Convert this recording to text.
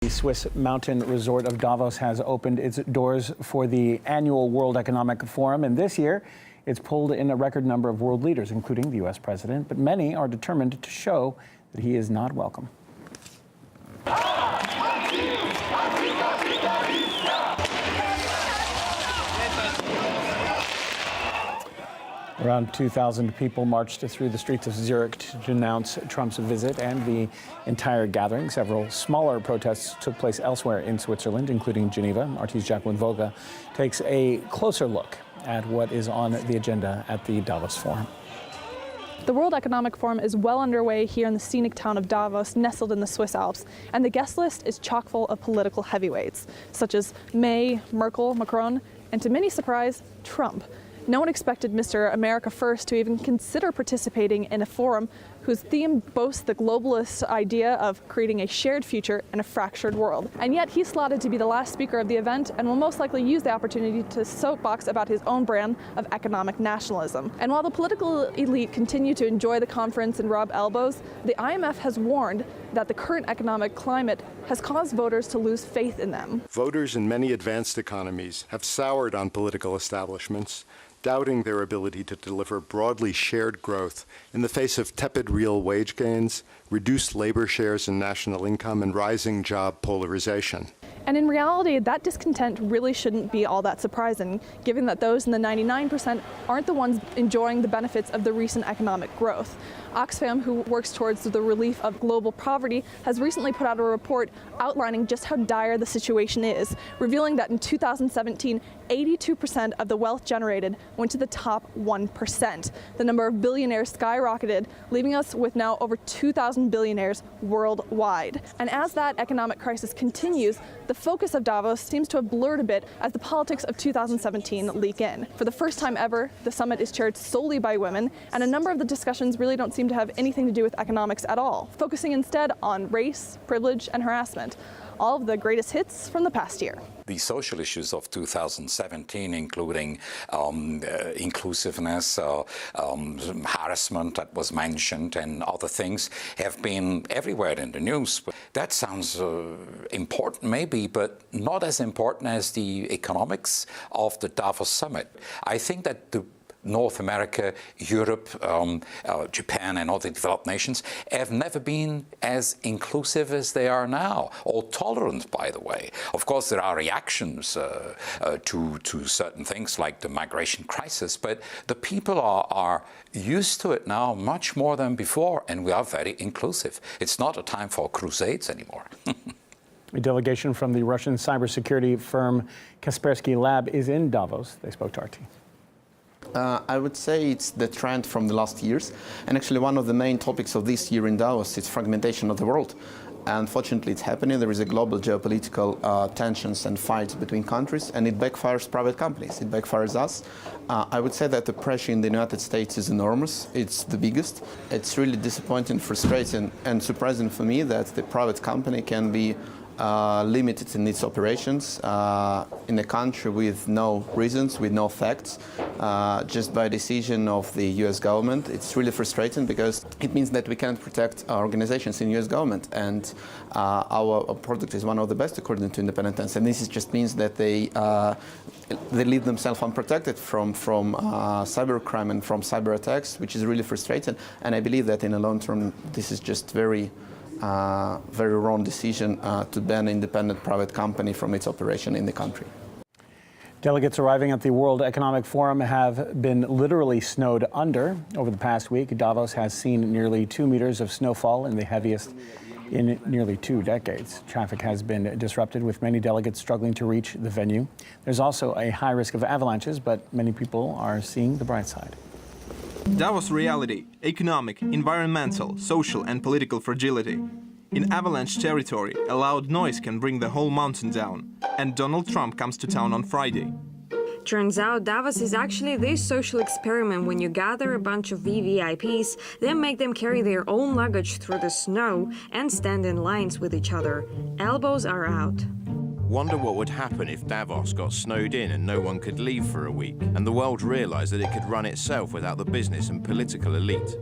The Swiss mountain resort of Davos has opened its doors for the annual World Economic Forum, and this year it's pulled in a record number of world leaders, including the U.S. president, but many are determined to show that he is not welcome. Around 2,000 people marched through the streets of Zurich to denounce Trump's visit and the entire gathering. Several smaller protests took place elsewhere in Switzerland, including Geneva. RT's Jacqueline Voga takes a closer look at what is on the agenda at the Davos Forum. The World Economic Forum is well underway here in the scenic town of Davos, nestled in the Swiss Alps, and the guest list is chock full of political heavyweights, such as May, Merkel, Macron, and to many surprise, Trump. No one expected Mr. America First to even consider participating in a forum whose theme boasts the globalist idea of creating a shared future in a fractured world. And yet he's slotted to be the last speaker of the event and will most likely use the opportunity to soapbox about his own brand of economic nationalism. And while the political elite continue to enjoy the conference and rub elbows, the IMF has warned that the current economic climate has caused voters to lose faith in them. Voters in many advanced economies have soured on political establishments, doubting their ability to deliver broadly shared growth in the face of tepid real wage gains, reduced labor shares in national income, and rising job polarization. And in reality, that discontent really shouldn't be all that surprising, given that those in the 99% aren't the ones enjoying the benefits of the recent economic growth. Oxfam, who works towards the relief of global poverty, has recently put out a report outlining just how dire the situation is, revealing that in 2017, 82% of the wealth generated went to the top 1%. The number of billionaires skyrocketed, leaving us with now over 2,000 billionaires worldwide. And as that economic crisis continues, the focus of Davos seems to have blurred a bit as the politics of 2017 leak in. For the first time ever, the summit is chaired solely by women, and a number of the discussions really don't seem to have anything to do with economics at all, focusing instead on race, privilege, and harassment. All of the greatest hits from the past year. The social issues of 2017, including inclusiveness, harassment that was mentioned, and other things, have been everywhere in the news. That sounds important, maybe, but not as important as the economics of the Davos summit. I think that the North America, Europe, Japan and other developed nations have never been as inclusive as they are now, or tolerant, by the way. Of course, there are reactions to certain things like the migration crisis, but the people are used to it now much more than before, and we are very inclusive. It's not a time for crusades anymore. A delegation from the Russian cybersecurity firm Kaspersky Lab is in Davos. They spoke to RT. I would say it's the trend from the last years, and actually one of the main topics of this year in Davos is fragmentation of the world. Unfortunately, it's happening. There is a global geopolitical tensions and fights between countries, and it backfires private companies. It backfires us. I would say that the pressure in the United States is enormous. It's the biggest. It's really disappointing, frustrating, and surprising for me that the private company can be limited in its operations in a country with no reasons, with no facts, just by decision of the US government. It's really frustrating because it means that we can't protect our organizations in US government, and our product is one of the best according to independence, and this just means that they leave themselves unprotected from cybercrime and from cyber attacks, which is really frustrating. And I believe that in the long term this is just very wrong decision to ban an independent private company from its operation in the country. Delegates arriving at the World Economic Forum have been literally snowed under. Over the past week, Davos has seen nearly 2 meters of snowfall, in the heaviest in nearly 2 decades. Traffic has been disrupted, with many delegates struggling to reach the venue. There's also a high risk of avalanches, but many people are seeing the bright side. Davos reality: economic, environmental, social and political fragility. In avalanche territory, a loud noise can bring the whole mountain down. And Donald Trump comes to town on Friday. Turns out Davos is actually this social experiment when you gather a bunch of VVIPs, then make them carry their own luggage through the snow and stand in lines with each other. Elbows are out. Wonder what would happen if Davos got snowed in and no one could leave for a week, and the world realised that it could run itself without the business and political elite.